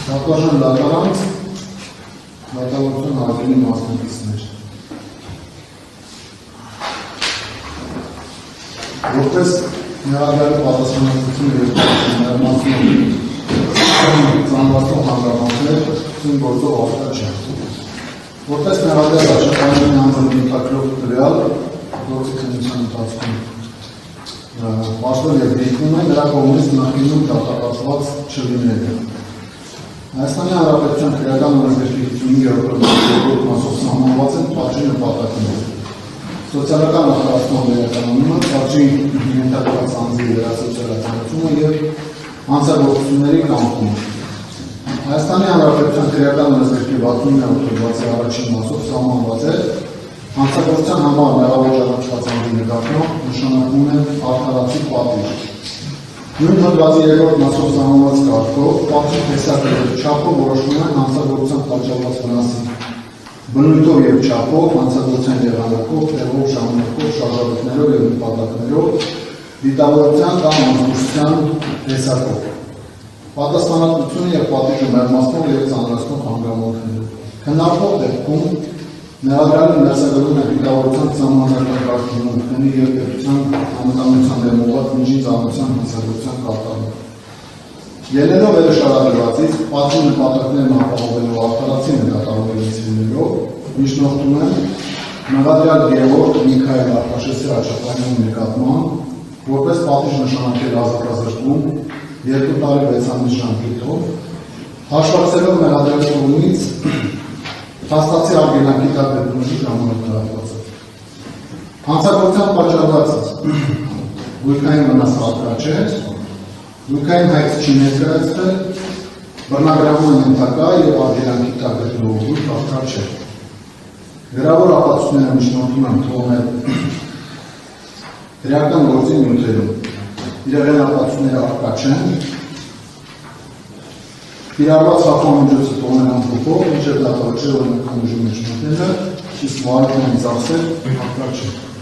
Հատվաժան դատարանց դատավորության հարգելի մասնակիցներ։ Որպես ներառյալ պատասխանատվություն և ներմասնություն ծանրացող հանգամանքներ ցույց գործող արտադրիչ։ Որպես ներառյալ աշխատանքի անձնի ենթարկվող տվյալ գործի քննության ընթացքում պաշտպան և դիտվում է նրա կողմից նախկինում դատապարտված չլինելը։ Հայաստանի Հանրապետության քրեական օրենսգրքի 52-րդ մասով սահմանված են պատժի նպատակները։ Սոցիալական ախտորոշման վերականգնումը, պատժի ենթարկված անձի վերասոցիալացումը և հանցագործությունների կանխումը։ Հայաստանի Հանրապետության քրեական օրենսգրքի 69-րդ հոդվածի առաջին մասով սահմանված է հանցագործության համար մեղավոր ճանաչված անձի նկատմամբ նշանակվում է արդարացի պատիժ։ Նույն հոդվածի երկրորդ մասով սահմանված կարգով պատժի տեսակը և չափը որոշվում է հանցագործության պատճառված վնասի բնույթով և չափով, հանցագործության եղանակով, տեղով, ժամանակով, շարժառիթներով և նպատակներով, դիտավորության կամ անզգուշության տեսակով, պատասխանատվությունը և պատիժը մեղմացնող և ծանրացնող հանգամանքներով։ Քննարկվող դեպքում ներառյալը ներսագրում է դիտավորության սահմանադրական կարգավորումների և պետության անվտանգության դեմ ուղղված միջին ծանրության հանցագործության կատարումը։ Ելնելով վերաշարադրվածից, պատժի նպատակներն ապահովելու արդարացի նկատառումներից լինելով, միջնորդում են մեղադրյալ Գևորգ Միքայել Արքաշեսի Աչապանյանի նկատմամբ, որպես պատիժ նշանակել ազատազրկում 2 տարի 6 ամիս ժամկետով, հաշվարկելով մեղադրյալի կողմից փաստացի արգելանքի տակ գտնվելու ժամանակահատվածը։ Հանցագործության պատճառված գույքային վնաս հատկա չէ, գույքային հայց չի ներկայացվել, բռնագրավման ենթակա և արգելանքի տակ գտնվող գույք հատկա չէ։ Գրավոր ապացույցները միջնորդում են թողնել քրեական գործի նյութերում, իրեղեն ապացույցները առկա չեն, կիրառված հաղորդամիջոցը թողնել ամփոփող, մինչև դատավորչի օրինական ուժի մեջ մտնելը, իսկ վարորդային ծախսեր հատկա չէ։